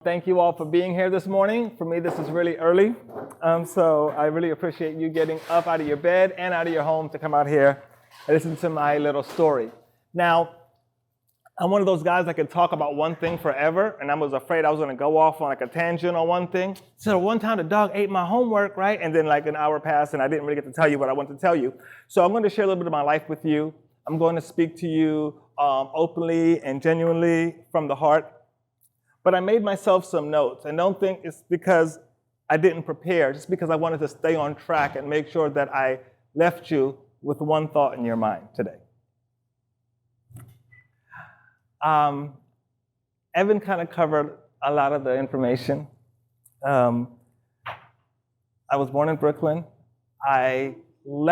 Thank you all for being here this morning. For me, this is really early, so I really appreciate you getting up out of your bed and out of your home to come out here and listen to my little story. Now, I'm one of those guys that can talk about one thing forever, and I was afraid I was going to go off on like a tangent on one thing. So one time the dog ate my homework, right? And then like an hour passed, and I didn't really get to tell you what I wanted to tell you. So I'm going to share a little bit of my life with you. I'm going to speak to you openly and genuinely from the heart. But I made myself some notes, and don't think it's because I didn't prepare, just because I wanted to stay on track and make sure that I left you with one thought in your mind today. Evan kind of covered a lot of the information. I was born in Brooklyn. I grew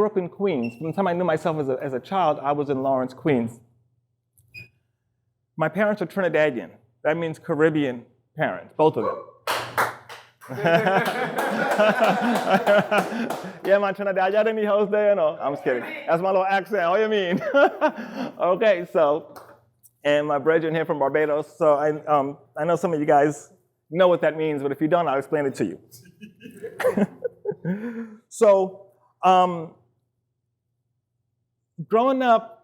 up in Queens. From the time I knew myself as a child, I was in Lawrence, Queens. My parents are Trinidadian. That means Caribbean parents, both of them. Yeah, man, Trinidad, y'all any hoes there? No, I'm just kidding. That's my little accent. What do you mean? Okay, so, and my brethren here from Barbados. So I know some of you guys know what that means, but if you don't, I'll explain it to you. So, growing up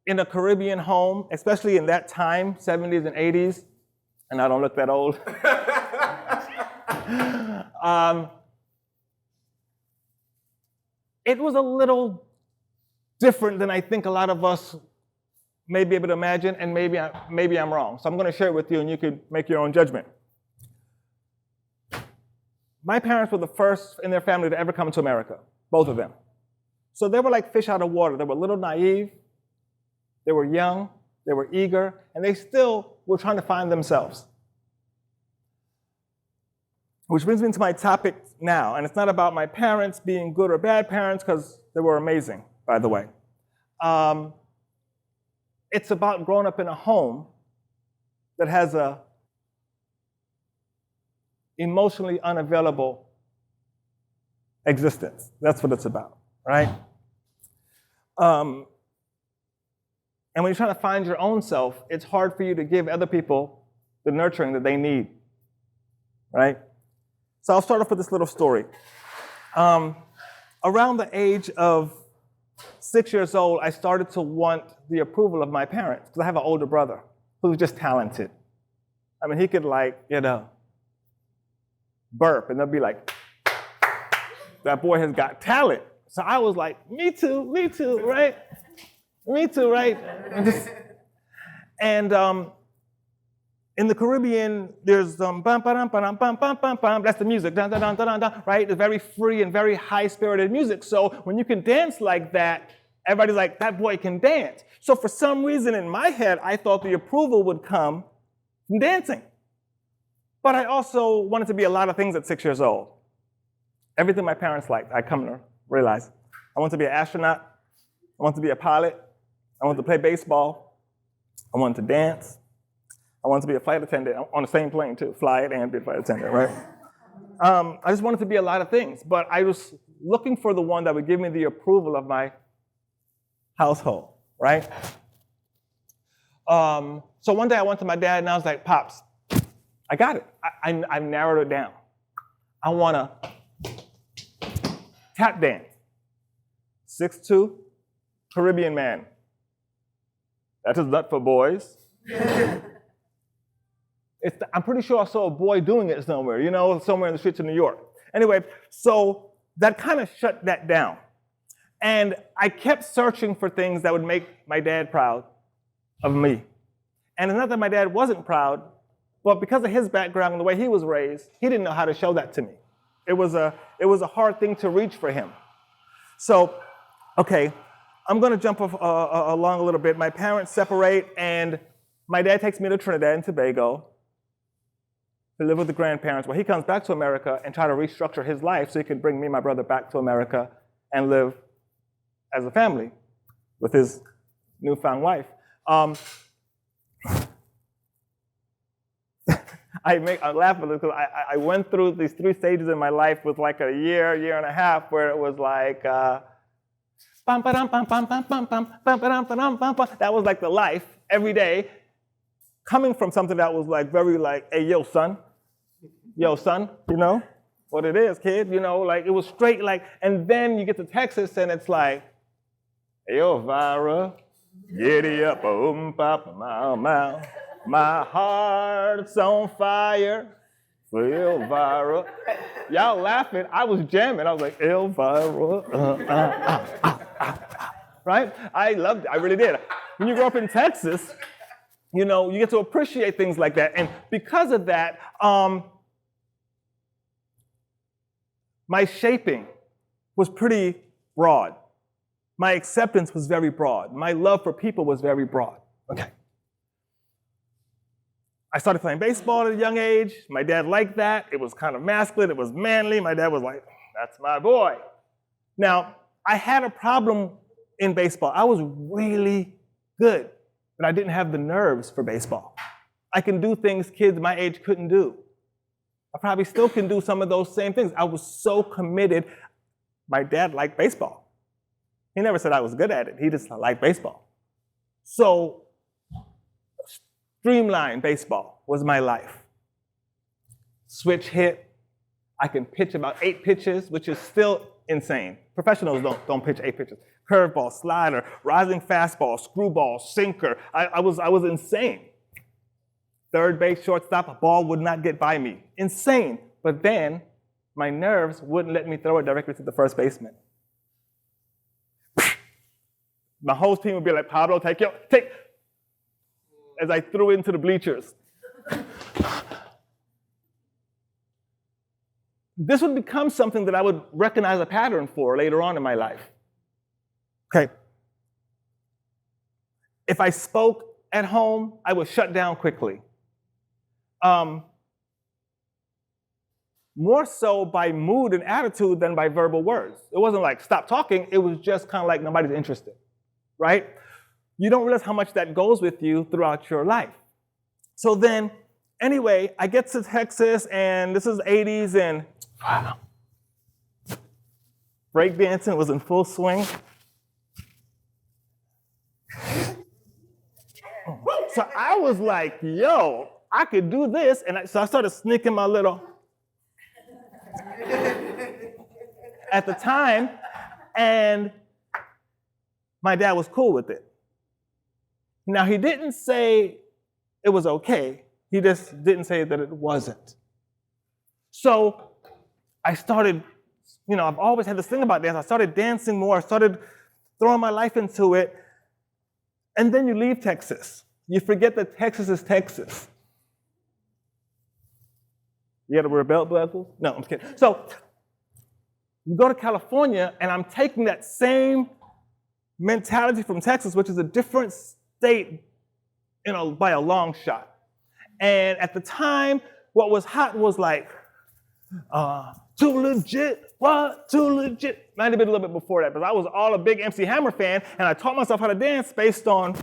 in a Caribbean home, especially in that time, 70s and 80s, and I don't look that old. It was a little different than I think a lot of us may be able to imagine, and maybe I'm wrong. So I'm going to share it with you, and you can make your own judgment. My parents were the first in their family to ever come to America, both of them. So they were like fish out of water. They were a little naive, they were young, they were eager, and they still were trying to find themselves. Which brings me to my topic now, and it's not about my parents being good or bad parents, because they were amazing, by the way. It's about growing up in a home that has a emotionally unavailable existence. That's what it's about, right? And when you're trying to find your own self, it's hard for you to give other people the nurturing that they need, right? So I'll start off with this little story. Around the age of 6 years old, I started to want the approval of my parents, because I have an older brother who's just talented. I mean, he could burp, and they'll be like, that boy has got talent. So I was like, me too, right? Me too, right? And in the Caribbean, there's bum bum bum bum bum bum bum bum. That's the music, dun dun dun dun dun, right? It's very free and very high-spirited music. So when you can dance like that, everybody's like, that boy can dance. So for some reason in my head, I thought the approval would come from dancing. But I also wanted to be a lot of things at 6 years old. Everything my parents liked, I come to realize. I wanted to be an astronaut. I wanted to be a pilot. I wanted to play baseball. I wanted to dance. I wanted to be a flight attendant on the same plane too, fly it and be a flight attendant, right? I just wanted to be a lot of things, but I was looking for the one that would give me the approval of my household, right? So one day I went to my dad and I was like, Pops, I got it. I narrowed it down. I want to tap dance. 6'2", Caribbean man. That is not for boys. I'm pretty sure I saw a boy doing it somewhere, somewhere in the streets of New York. Anyway, so that kind of shut that down. And I kept searching for things that would make my dad proud of me. And it's not that my dad wasn't proud, but because of his background and the way he was raised, he didn't know how to show that to me. It was a hard thing to reach for him. So, okay, I'm going to jump along a little bit. My parents separate, and my dad takes me to Trinidad and Tobago to live with the grandparents, where he comes back to America and try to restructure his life so he can bring me and my brother back to America and live as a family with his newfound wife. I laugh at this because I went through these 3 stages in my life with like a year and a half, where it was like, bum, ba-dum, bum, bum, bum, bum, bum, bum, ba-dum, ba-dum, bum, bum. That was like the life every day. coming from something that was like very like, hey, yo, son, you know what it is, kid, you know, like it was straight like, and then you get to Texas and it's like, hey, yo, Vira, giddy up, papa, my heart's on fire for Elvira. Y'all laughing, I was jamming, I was like, Elvira, right? I loved it, I really did. When you grow up in Texas, you know, you get to appreciate things like that. And because of that, my shaping was pretty broad. My acceptance was very broad. My love for people was very broad. Okay. I started playing baseball at a young age. My dad liked that. It was kind of masculine. It was manly. My dad was like, that's my boy. Now, I had a problem in baseball. I was really good, but I didn't have the nerves for baseball. I can do things kids my age couldn't do. I probably still can do some of those same things. I was so committed. My dad liked baseball. He never said I was good at it. He just liked baseball. So, streamline baseball was my life. Switch hit. I can pitch about 8 pitches, which is still insane. Professionals don't pitch 8 pitches. Curveball, slider, rising fastball, screwball, sinker. I was insane. Third base, shortstop, a ball would not get by me. Insane. But then my nerves wouldn't let me throw it directly to the first baseman. My whole team would be like, Pablo, take. As I threw into the bleachers. This would become something that I would recognize a pattern for later on in my life. Okay. If I spoke at home, I would shut down quickly. More so by mood and attitude than by verbal words. It wasn't like stop talking, it was just kind of like nobody's interested, right? You don't realize how much that goes with you throughout your life. So then, anyway, I get to Texas and this is the 80s and breakdancing was in full swing. So I was like, yo, I could do this. And so I started sneaking my little at the time, and my dad was cool with it. Now, he didn't say it was okay. He just didn't say that it wasn't. So I started, you know, I've always had this thing about dance. I started dancing more. I started throwing my life into it. And then you leave Texas. You forget that Texas is Texas. You gotta wear belt buckles? No, I'm kidding. So you go to California, and I'm taking that same mentality from Texas, which is a different state, you know, by a long shot. And at the time, what was hot was like, too legit, what? Too legit. Might have been a little bit before that, but I was all a big MC Hammer fan, and I taught myself how to dance based on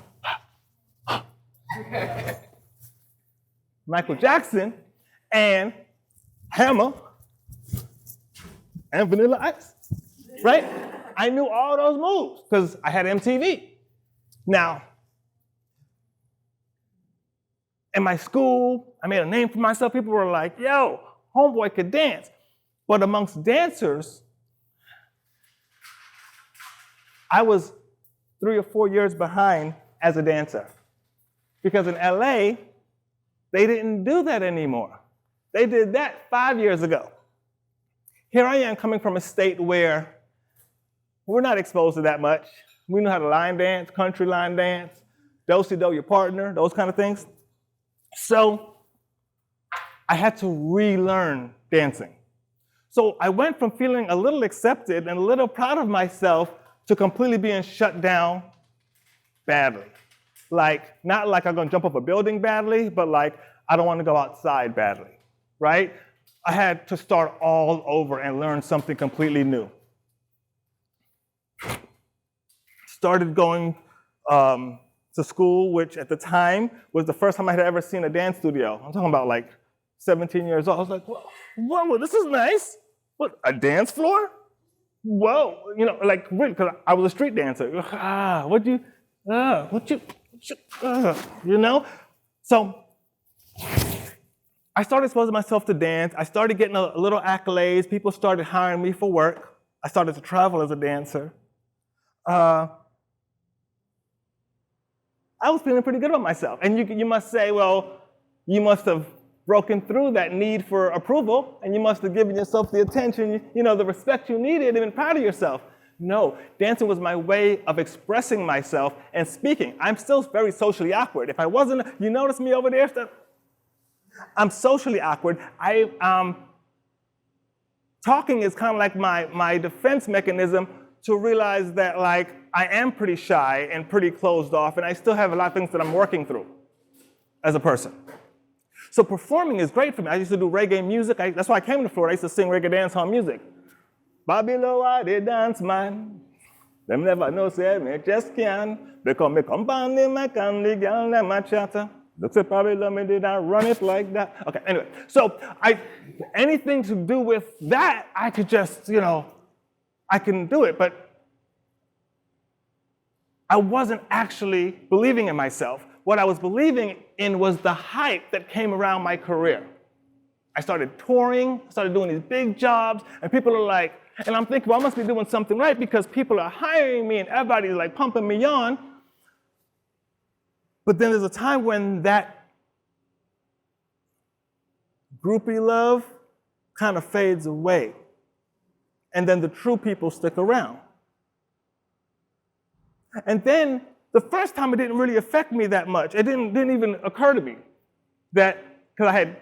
Michael Jackson and Hammer and Vanilla Ice, right? I knew all those moves because I had MTV. Now, in my school, I made a name for myself. People were like, yo, homeboy could dance. But amongst dancers, I was 3 or 4 years behind as a dancer. Because in LA, they didn't do that anymore. They did that 5 years ago. Here I am coming from a state where we're not exposed to that much. We know how to line dance, country line dance, do-si-do your partner, those kind of things. So I had to relearn dancing. So I went from feeling a little accepted and a little proud of myself to completely being shut down badly. Like, not like I'm gonna jump off a building badly, but like I don't wanna go outside badly, right? I had to start all over and learn something completely new. Started going to school, which at the time was the first time I had ever seen a dance studio. I'm talking about like 17 years old. I was like, whoa, this is nice. What, a dance floor? Whoa, you know, like, because I was a street dancer. You know? So I started exposing myself to dance. I started getting a little accolades. People started hiring me for work. I started to travel as a dancer. I was feeling pretty good about myself. And you must say, well, you must have broken through that need for approval, and you must have given yourself the attention, the respect you needed, and been proud of yourself. No, dancing was my way of expressing myself and speaking. I'm still very socially awkward. If I wasn't, you notice me over there? I'm socially awkward. Talking is kind of like my defense mechanism to realize that I am pretty shy and pretty closed off, and I still have a lot of things that I'm working through as a person. So performing is great for me. I used to do reggae music. That's why I came to Florida. I used to sing reggae dancehall music. Babylon, I did dance, man. Them never know, say me just can. Because me come down in my candy, girl, them my chatter. Looks at Babylon, me did I run it like that. Okay, anyway. So anything to do with that, I could just, I can do it. But I wasn't actually believing in myself. What I was believing in was the hype that came around my career. I started touring, started doing these big jobs, and people are like, and I'm thinking, well, I must be doing something right because people are hiring me and everybody's like pumping me on. But then there's a time when that groupie love kind of fades away. And then the true people stick around. And then the first time it didn't really affect me that much. It didn't even occur to me that, because I had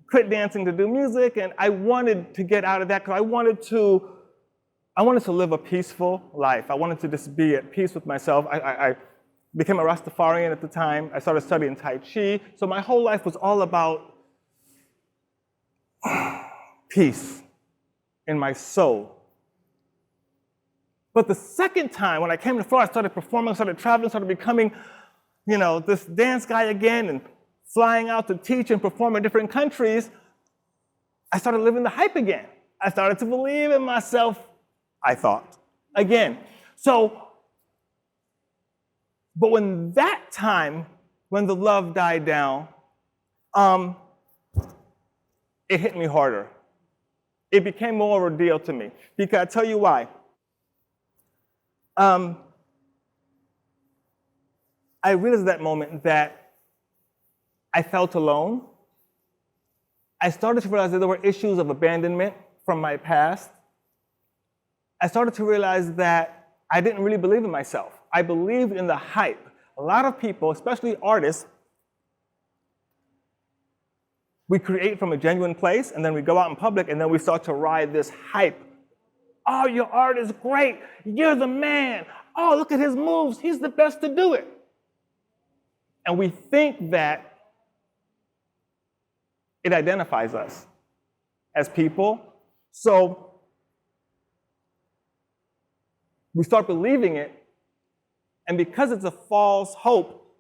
quit dancing to do music, and I wanted to get out of that because I wanted to live a peaceful life. I wanted to just be at peace with myself. I became a Rastafarian at the time. I started studying Tai Chi. So my whole life was all about peace in my soul. But the second time, when I came to Florida, I started performing, started traveling, started becoming, this dance guy again, and flying out to teach and perform in different countries. I started living the hype again. I started to believe in myself, I thought, again. So, but when that time, when the love died down, it hit me harder. It became more of a deal to me. Because I'll tell you why. I realized at that moment that I felt alone. I started to realize that there were issues of abandonment from my past. I started to realize that I didn't really believe in myself. I believed in the hype. A lot of people, especially artists, we create from a genuine place, and then we go out in public, and then we start to ride this hype. Oh, your art is great. You're the man. Oh, look at his moves. He's the best to do it. And we think that it identifies us as people. So we start believing it. And because it's a false hope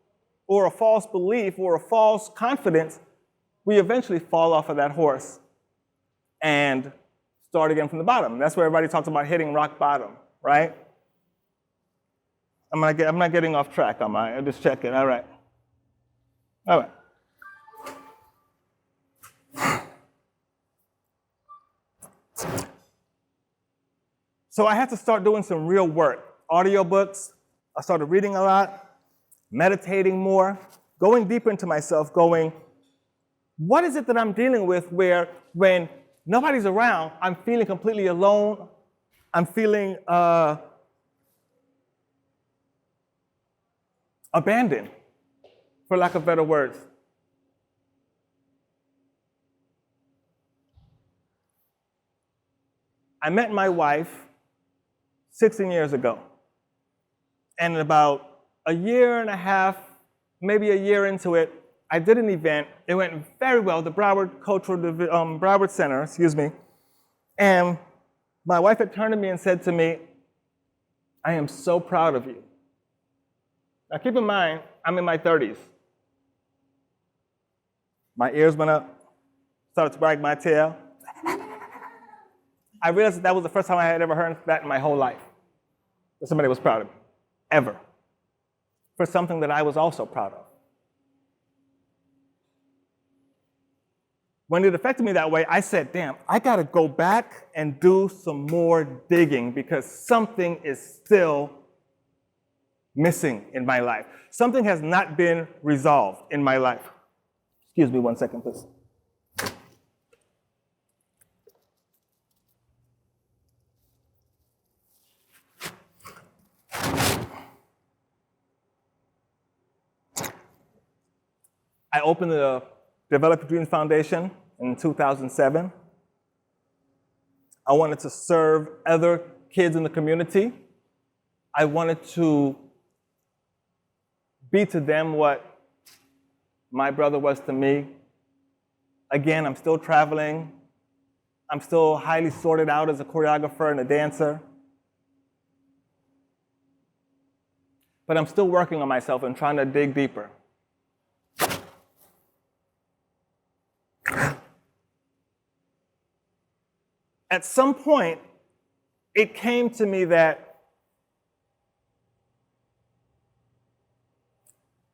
or a false belief or a false confidence, we eventually fall off of that horse and start again from the bottom. That's where everybody talks about hitting rock bottom, right? I'm not getting off track, am I? I'm just checking. All right. All right. So I had to start doing some real work. Audiobooks. I started reading a lot, meditating more, going deeper into myself, going, what is it that I'm dealing with where when nobody's around, I'm feeling completely alone. I'm feeling abandoned, for lack of better words. I met my wife 16 years ago. And about a year and a half, maybe a year into it, I did an event. It went very well, the Broward Center, and my wife had turned to me and said to me, I am so proud of you. Now keep in mind, I'm in my 30s. My ears went up, started to wag my tail. I realized that was the first time I had ever heard that in my whole life, that somebody was proud of me, ever, for something that I was also proud of. when it affected me that way, I said, damn, I gotta go back and do some more digging because something is still missing in my life. Something has not been resolved in my life. Excuse me 1 second, please. I opened the Developing Dreams Foundation in 2007. I wanted to serve other kids in the community. I wanted to be to them what my brother was to me. Again, I'm still traveling. I'm still highly sorted out as a choreographer and a dancer. But I'm still working on myself and trying to dig deeper. At some point, it came to me that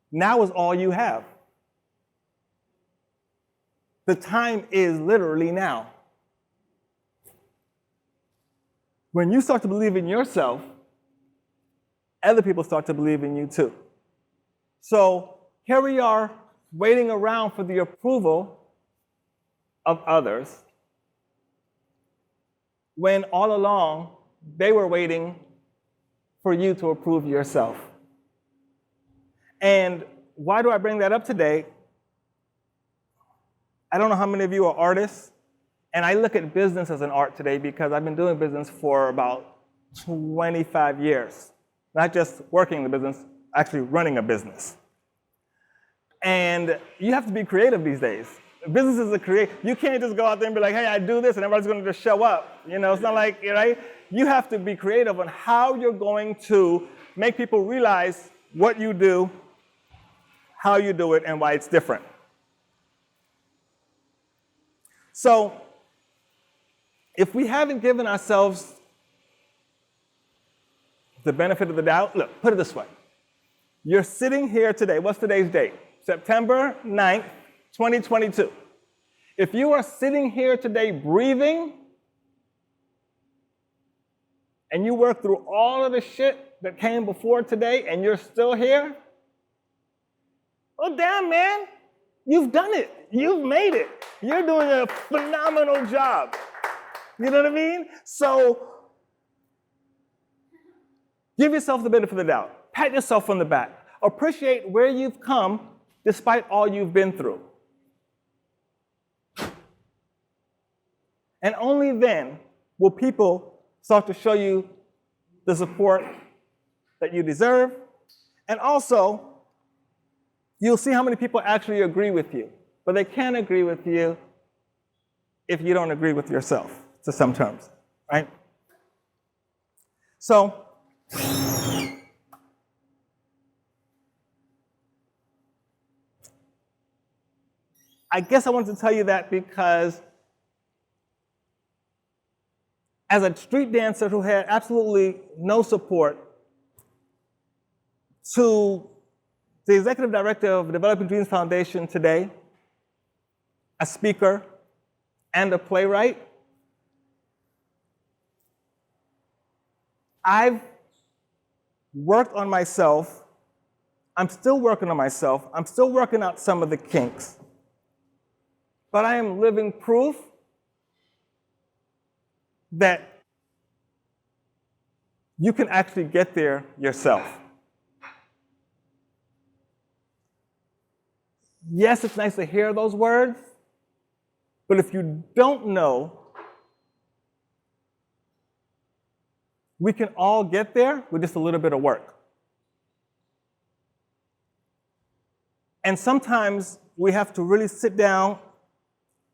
now is all you have. The time is literally now. When you start to believe in yourself, other people start to believe in you too. So here we are waiting around for the approval of others, when all along they were waiting for you to approve yourself. And why do I bring that up today? I don't know how many of you are artists, and I look at business as an art today because I've been doing business for about 25 years. Not just working in the business, actually running a business. And you have to be creative these days. Business is a create. You can't just go out there and be like, hey, I do this, and everybody's going to just show up. You know, it's not like, right? You have to be creative on how you're going to make people realize what you do, how you do it, and why it's different. So, if we haven't given ourselves the benefit of the doubt, look, put it this way. You're sitting here today. What's today's date? September 9th, 2022. If you are sitting here today breathing, and you work through all of the shit that came before today, and you're still here, well, damn, man, you've done it. You've made it. You're doing a phenomenal job. You know what I mean? So, give yourself the benefit of the doubt. Pat yourself on the back. Appreciate where you've come despite all you've been through. And only then will people start to show you the support that you deserve. And also, you'll see how many people actually agree with you. But they can't agree with you if you don't agree with yourself, to some terms, right? So, I guess I wanted to tell you that because as a street dancer who had absolutely no support, to the executive director of the Developing Dreams Foundation today, a speaker, and a playwright, I've worked on myself. I'm still working on myself. I'm still working out some of the kinks. But I am living proof that you can actually get there yourself. Yes, it's nice to hear those words, but if you don't know, we can all get there with just a little bit of work. And sometimes we have to really sit down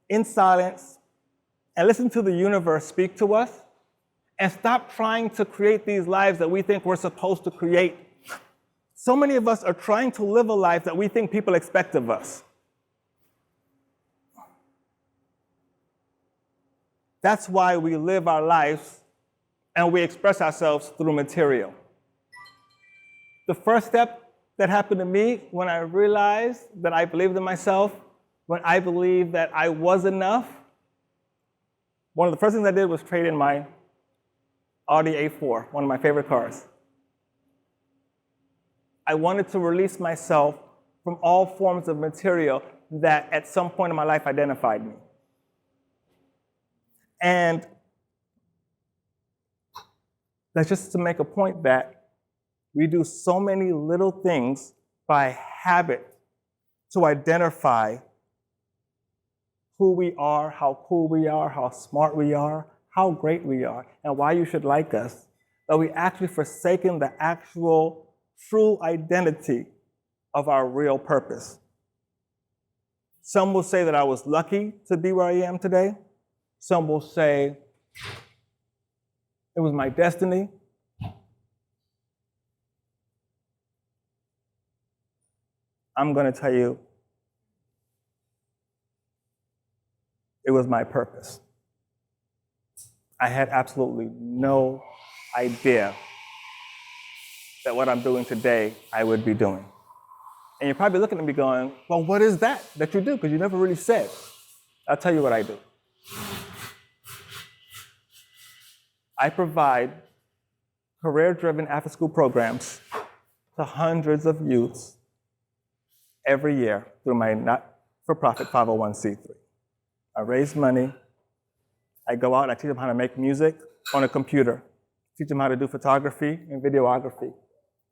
in silence and listen to the universe speak to us and stop trying to create these lives that we think we're supposed to create. So many of us are trying to live a life that we think people expect of us. That's why we live our lives and we express ourselves through material. The first step that happened to me when I realized that I believed in myself when I believed that I was enough, one of the first things I did was trade in my Audi A4, one of my favorite cars. I wanted to release myself from all forms of material that at some point in my life identified me. And that's just to make a point that we do so many little things by habit to identify who we are, how cool we are, how smart we are, how great we are, and why you should like us, that we actually forsaken the actual true identity of our real purpose. Some will say that I was lucky to be where I am today. Some will say it was my destiny. I'm going to tell you, it was my purpose. I had absolutely no idea that what I'm doing today, I would be doing. And you're probably looking at me going, well, what is that you do? Because you never really said. I'll tell you what I do. I provide career-driven after-school programs to hundreds of youths every year through my not-for-profit 501c3. I raise money. I go out and I teach them how to make music on a computer, teach them how to do photography and videography,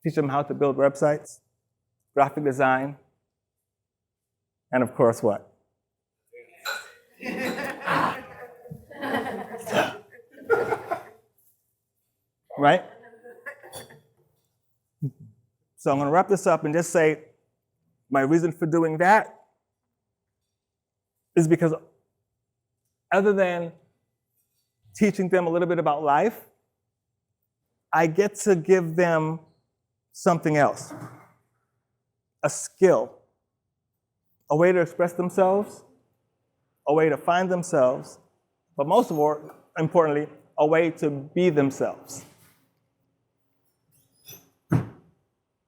teach them how to build websites, graphic design, and of course, what? Right? So I'm going to wrap this up and just say my reason for doing that is because other than teaching them a little bit about life, I get to give them something else, a skill, a way to express themselves, a way to find themselves, but most of all, importantly, a way to be themselves.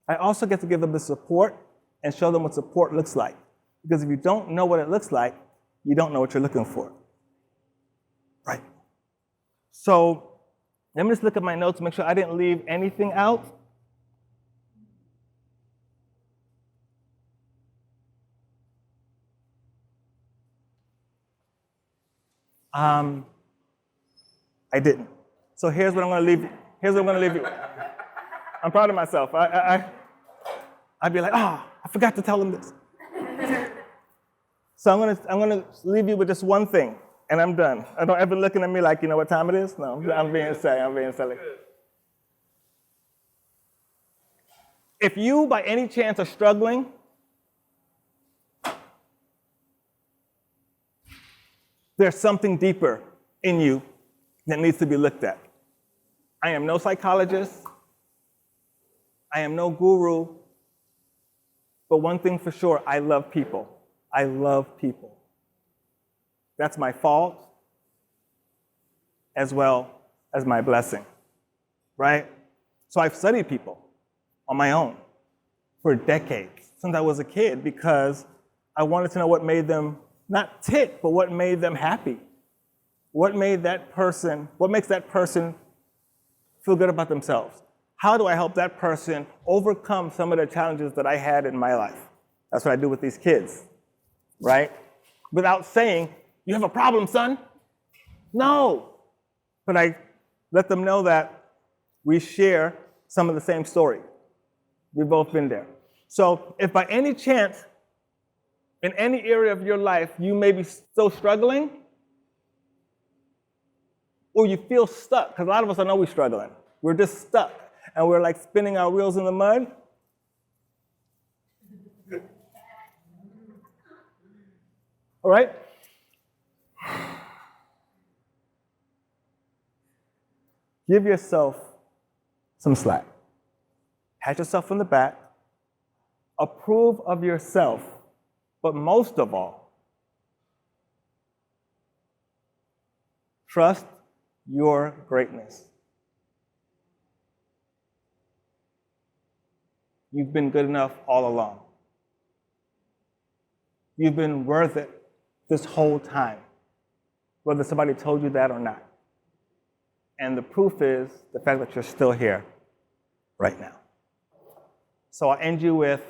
I also get to give them the support and show them what support looks like. Because if you don't know what it looks like, you don't know what you're looking for. Right. So let me just look at my notes, make sure I didn't leave anything out. I didn't. So here's what I'm going to leave you. Here's what I'm going to leave you. I'm proud of myself. I'd be like, I forgot to tell them this. So I'm gonna leave you with just one thing, and I'm done. I don't ever looking at me like, you know what time it is? No, I'm being silly. If you, by any chance, are struggling, there's something deeper in you that needs to be looked at. I am no psychologist. I am no guru. But one thing for sure, I love people. I love people. That's my fault as well as my blessing, right? So I've studied people on my own for decades, since I was a kid, because I wanted to know what made them not tick, but what made them happy. What makes that person feel good about themselves? How do I help that person overcome some of the challenges that I had in my life? That's what I do with these kids, right? Without saying, you have a problem, son. No. But I let them know that we share some of the same story. We've both been there. So if by any chance, in any area of your life, you may be still struggling, or you feel stuck, because a lot of us, I know we're struggling. We're just stuck, and we're like spinning our wheels in the mud. All right? Give yourself some slack. Pat yourself on the back. Approve of yourself. But most of all, trust your greatness. You've been good enough all along. You've been worth it this whole time, whether somebody told you that or not. And the proof is the fact that you're still here right now. So I'll end you with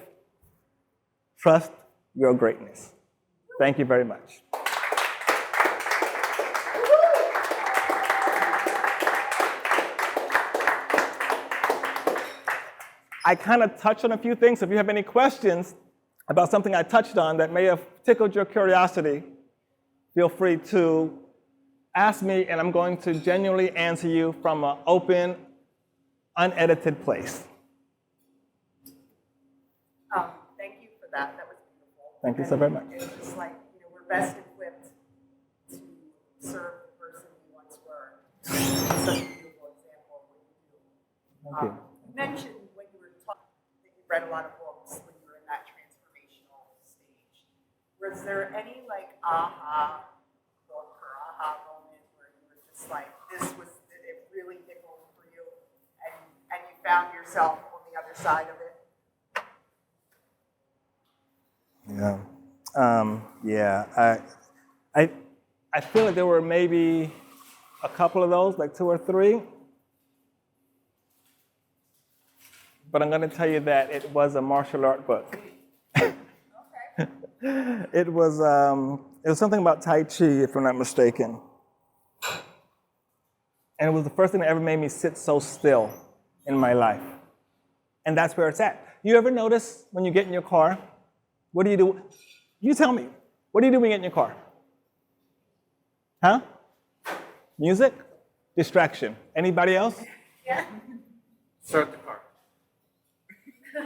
trust your greatness. Thank you very much. I kind of touched on a few things. If you have any questions about something I touched on that may have tickled your curiosity, feel free to ask me, and I'm going to genuinely answer you from an open, unedited place. Thank you for that. That was beautiful. Thank you so very much. It's just like, we're best equipped to serve the person we once were. It's such a beautiful example of what you do. Thank you. You mentioned when you were talking that you read a lot of books when you were in that transformational stage. Was there any like aha book or aha moment where you were just like, it really tickled for you and you found yourself on the other side of it? Yeah. I feel like there were maybe a couple of those, like 2 or 3. But I'm going to tell you that it was a martial art book. Okay. It was something about Tai Chi, if I'm not mistaken. And it was the first thing that ever made me sit so still in my life. And that's where it's at. You ever notice when you get in your car, what do you do? You tell me. What do you do when you get in your car? Huh? Music? Distraction. Anybody else? Yeah. Start the car.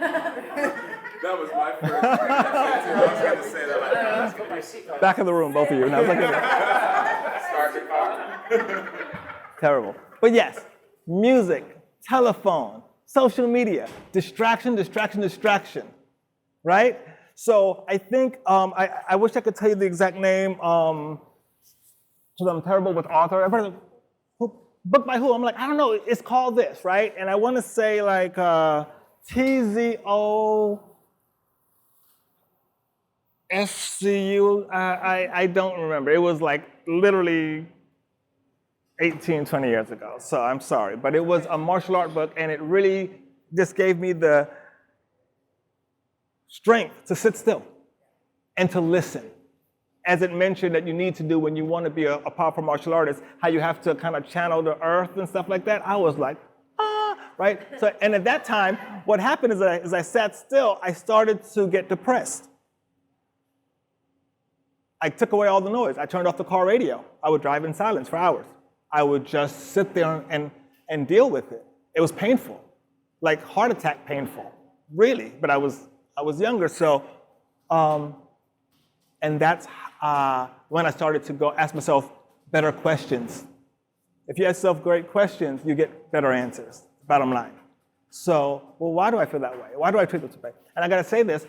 That was my first thing. I was going to say that like, that's going to be a secret. Back of the room, both of you. Now, look at Start the car. Terrible. But yes, music, telephone, social media, distraction, distraction, distraction, right? So I think, I wish I could tell you the exact name, because I'm terrible with author. I've heard of, book by who? I'm like, I don't know, it's called this, right? And I want to say like TZOFCU, I don't remember. It was like literally 18, 20 years ago, so I'm sorry. But it was a martial art book, and it really just gave me the strength to sit still and to listen. As it mentioned that you need to do when you want to be a powerful martial artist, how you have to kind of channel the earth and stuff like that. I was like, right? So, and at that time, what happened is as I sat still, I started to get depressed. I took away all the noise. I turned off the car radio. I would drive in silence for hours. I would just sit there and deal with it. It was painful, like heart attack painful, really. But I was younger, so, and that's when I started to go ask myself better questions. If you ask yourself great questions, you get better answers, bottom line. So, well, why do I feel that way? Why do I treat this way? And I gotta say this,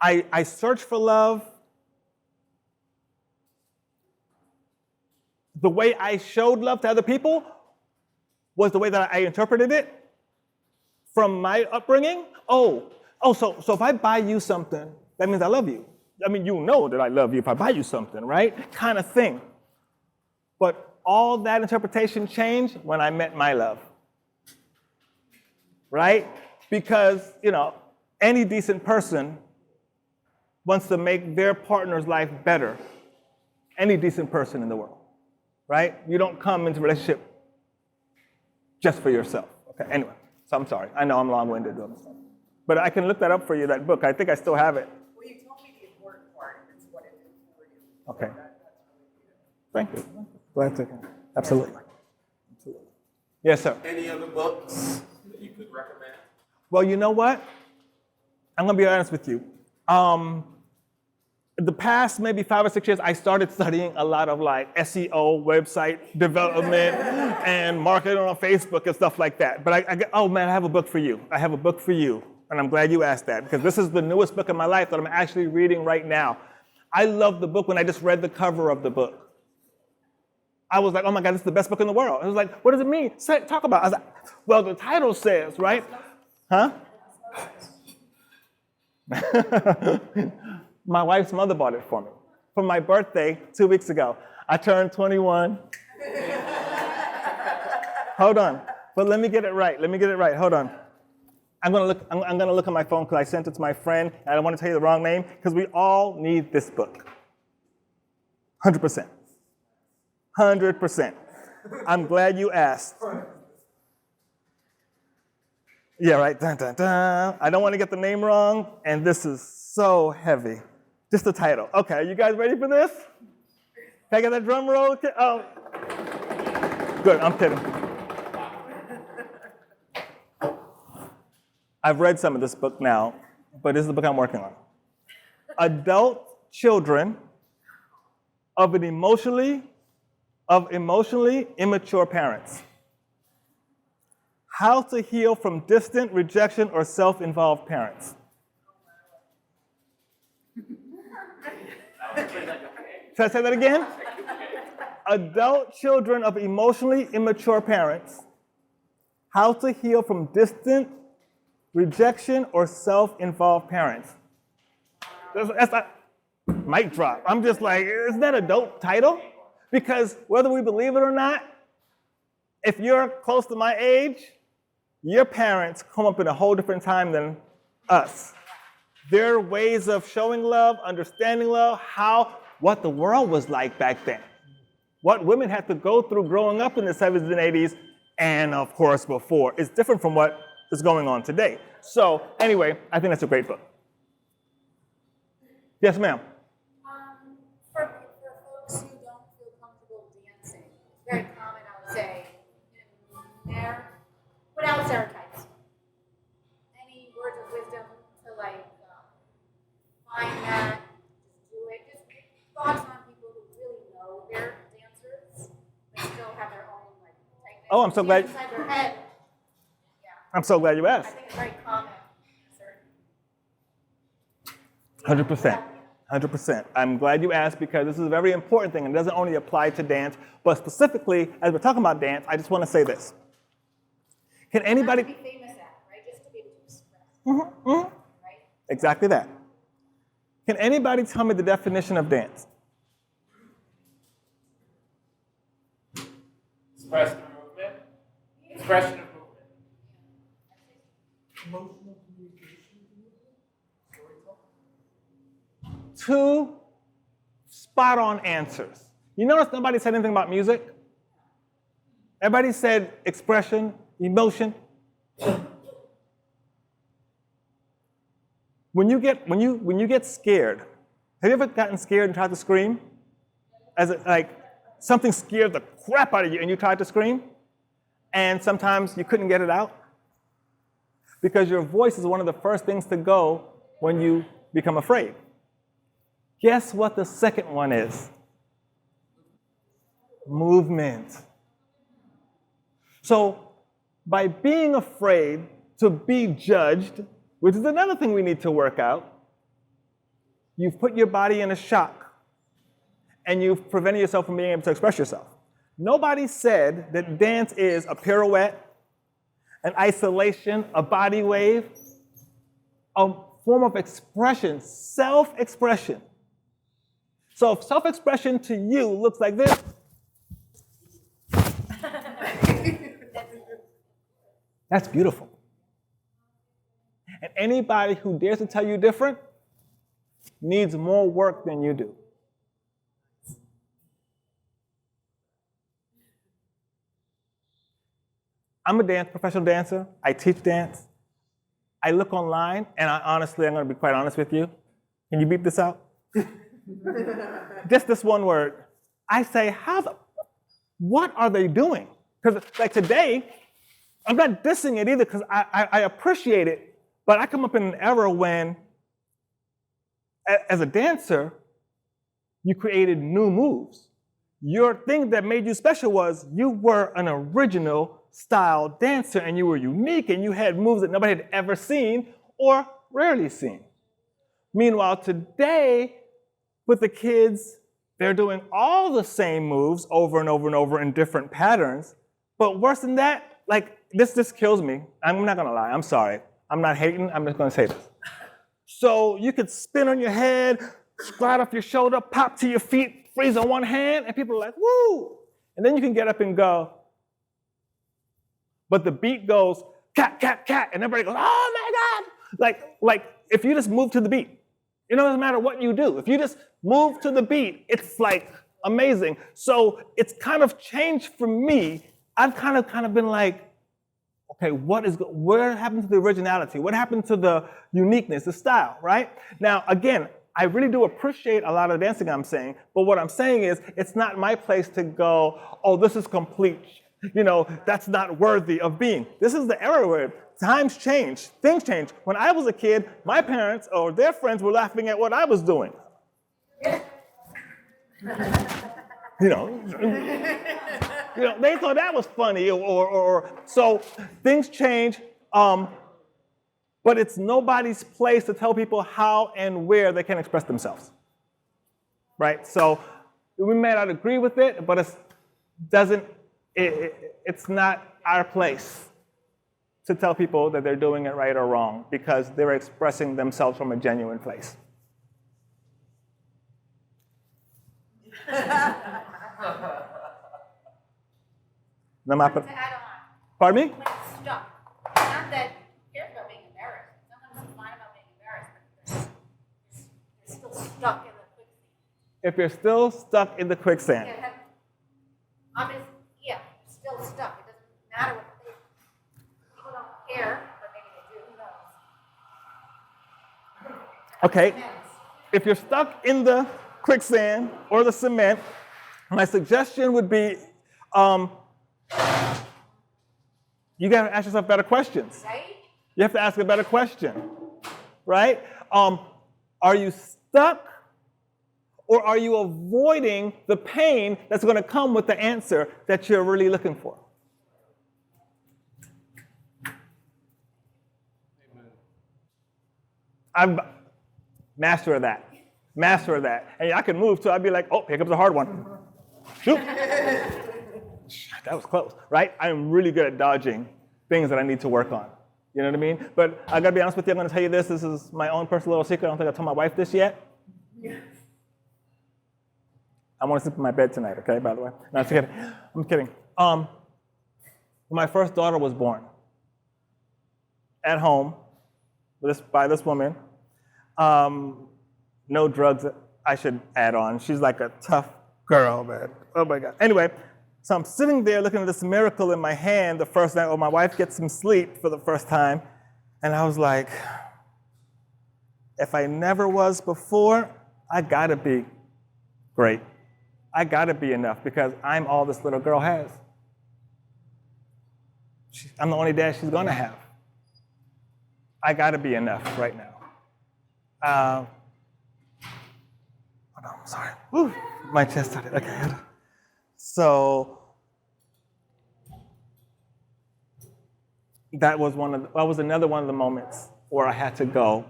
I search for love. The way I showed love to other people was the way that I interpreted it from my upbringing. So if I buy you something, that means I love you. I mean, you know that I love you if I buy you something, right? Kind of thing. But all that interpretation changed when I met my love, right? Because, any decent person wants to make their partner's life better. Any decent person in the world, right? You don't come into a relationship just for yourself. Okay, anyway, so I'm sorry. I know I'm long-winded doing this stuff. But I can look that up for you, that book. I think I still have it. Well, you told me the important part, and it's what it did for you. Okay. That's really good. Thank you. Glad to. Absolutely. Absolutely. Yes, sir. Any other books that you could recommend? Well, you know what? I'm going to be honest with you. The past maybe 5 or 6 years, I started studying a lot of like SEO, website development, and marketing on Facebook and stuff like that. But I have a book for you. I have a book for you. And I'm glad you asked that, because this is the newest book in my life that I'm actually reading right now. I loved the book when I just read the cover of the book. I was like, oh my God, this is the best book in the world. I was like, what does it mean? Talk about it. I was like, well, the title says, right? Huh? My wife's mother bought it for me for my birthday 2 weeks ago. I turned 21. Hold on, but let me get it right. Hold on. I'm gonna look at my phone because I sent it to my friend, and I don't want to tell you the wrong name because we all need this book. 100%. 100%. I'm glad you asked. Yeah, right. Dun, dun, dun. I don't want to get the name wrong, and this is so heavy. Just the title. Okay, are you guys ready for this? Can I get that drum roll? Oh, good. I'm kidding. I've read some of this book now, but this is the book I'm working on. Adult Children of Emotionally Immature Parents. How to Heal from Distant, Rejection, or Self-Involved Parents. Should I say that again? Adult Children of Emotionally Immature Parents. How to Heal from Distant, Rejection, or Self-Involved Parents. That's a mic drop. I'm just like, isn't that a dope title? Because whether we believe it or not, if you're close to my age, your parents come up in a whole different time than us. Their ways of showing love, understanding love, what the world was like back then. What women had to go through growing up in the 70s and 80s, and of course before, is different from what is going on today. So anyway, I think that's a great book. Yes, ma'am. For folks who don't feel comfortable dancing, it's very common, I would say, without stereotypes. Any words of wisdom to find that, just do it. Just thoughts on people who really know they're dancers, but still have their own technique. Oh, I'm so glad. Inside their head. Yeah. I'm so glad you I asked. think it's very common. in certain 100%. 100%. I'm glad you asked because this is a very important thing and it doesn't only apply to dance, but specifically, as we're talking about dance, I just want to say this. Can anybody... Not to be famous at, right? Just to be able to express. Right? Exactly that. Can anybody tell me the definition of dance? Expression of movement. Expression of movement. Emotional communication. Two spot-on answers. You notice nobody said anything about music? Everybody said expression, emotion. When you get scared, have you ever gotten scared and tried to scream? Something scared the crap out of you and you tried to scream, and sometimes you couldn't get it out? Because your voice is one of the first things to go when you become afraid. Guess what the second one is? Movement. So by being afraid to be judged, which is another thing we need to work out, you've put your body in a shock and you've prevented yourself from being able to express yourself. Nobody said that dance is a pirouette, an isolation, a body wave, a form of expression, self-expression. So if self-expression to you looks like this, that's beautiful. And anybody who dares to tell you different needs more work than you do. I'm a professional dancer. I teach dance. I look online, and I'm going to be quite honest with you. Can you beep this out? Just this one word. I say, what are they doing? Because today, I'm not dissing it either because I appreciate it, but I come up in an era when, as a dancer, you created new moves. Your thing that made you special was you were an original style dancer and you were unique and you had moves that nobody had ever seen or rarely seen. Meanwhile, today, with the kids, they're doing all the same moves over and over and over in different patterns, but worse than that, this just kills me. I'm not gonna lie, I'm sorry. I'm not hating, I'm just gonna say this. So you could spin on your head, squat off your shoulder, pop to your feet, freeze on one hand, and people are like, woo! And then you can get up and go. But the beat goes, cat, cat, cat, and everybody goes, oh my God! Like if you just move to the beat, it doesn't matter what you do. If you just move to the beat, it's like amazing. So it's kind of changed for me. I've kind of been like, okay, where happened to the originality? What happened to the uniqueness, the style, right? Now, again, I really do appreciate a lot of the dancing I'm saying, but what I'm saying is it's not my place to go, oh, this is complete. That's not worthy of being. This is the era where times change, things change. When I was a kid, my parents or their friends were laughing at what I was doing. They thought that was funny, or so things change, but it's nobody's place to tell people how and where they can express themselves, right? So we may not agree with it, but it's not our place to tell people that they're doing it right or wrong because they're expressing themselves from a genuine place. To add on, Pardon me? when it's stuck, not that who cares about being embarrassed. Sometimes it's fine about being embarrassed, but they're still stuck in the quicksand. If you're still stuck in the quicksand. Yeah, still stuck. It doesn't matter what they people don't care, but maybe they do. Who knows? Okay, if you're stuck in the quicksand or the cement, my suggestion would be you got to ask yourself better questions. Right? You have to ask a better question, right? Are you stuck, or are you avoiding the pain that's going to come with the answer that you're really looking for? I'm master of that. Master of that. And I can move too. I'd be like, oh, here comes a hard one. Shoot. That was close, right? I'm really good at dodging things that I need to work on. You know what I mean? But I gotta be honest with you, I'm gonna tell you this. This is my own personal little secret. I don't think I told my wife this yet. I wanna sleep in my bed tonight, okay, by the way. No, I'm kidding. I'm kidding. When my first daughter was born, at home, by this woman, no drugs, I should add on. She's like a tough girl, man. Oh my God. Anyway, so I'm sitting there looking at this miracle in my hand the first night, my wife gets some sleep for the first time, and I was like, if I never was before, I gotta be great. I gotta be enough because I'm all this little girl has. I'm the only dad she's gonna have. I gotta be enough right now. Oh no, I'm sorry. Woo, my chest started. Okay. So that was another one of the moments where I had to go.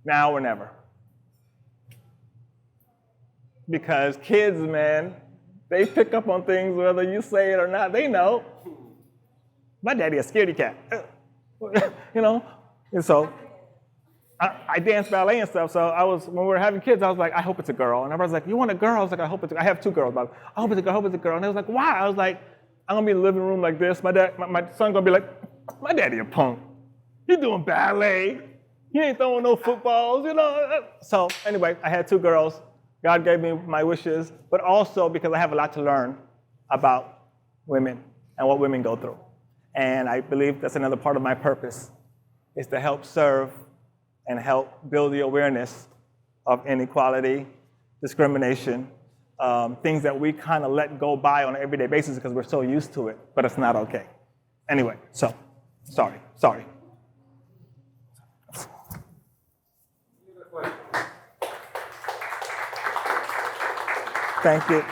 Now or never. Because kids, man, they pick up on things whether you say it or not. They know. My daddy a scaredy cat. And so I danced ballet and stuff, so when we were having kids, I was like, I hope it's a girl. And everybody's like, you want a girl? I was like, I have two girls, but I hope it's a girl, I hope it's a girl. And they was like, why? I was like, I'm gonna be in the living room like this. My son gonna be like, my daddy a punk. He doing ballet. He ain't throwing no footballs, So anyway, I had two girls. God gave me my wishes, but also because I have a lot to learn about women and what women go through. And I believe that's another part of my purpose, is to help serve and help build the awareness of inequality, discrimination, things that we kind of let go by on an everyday basis because we're so used to it, but it's not okay. Anyway, so, sorry. Thank you.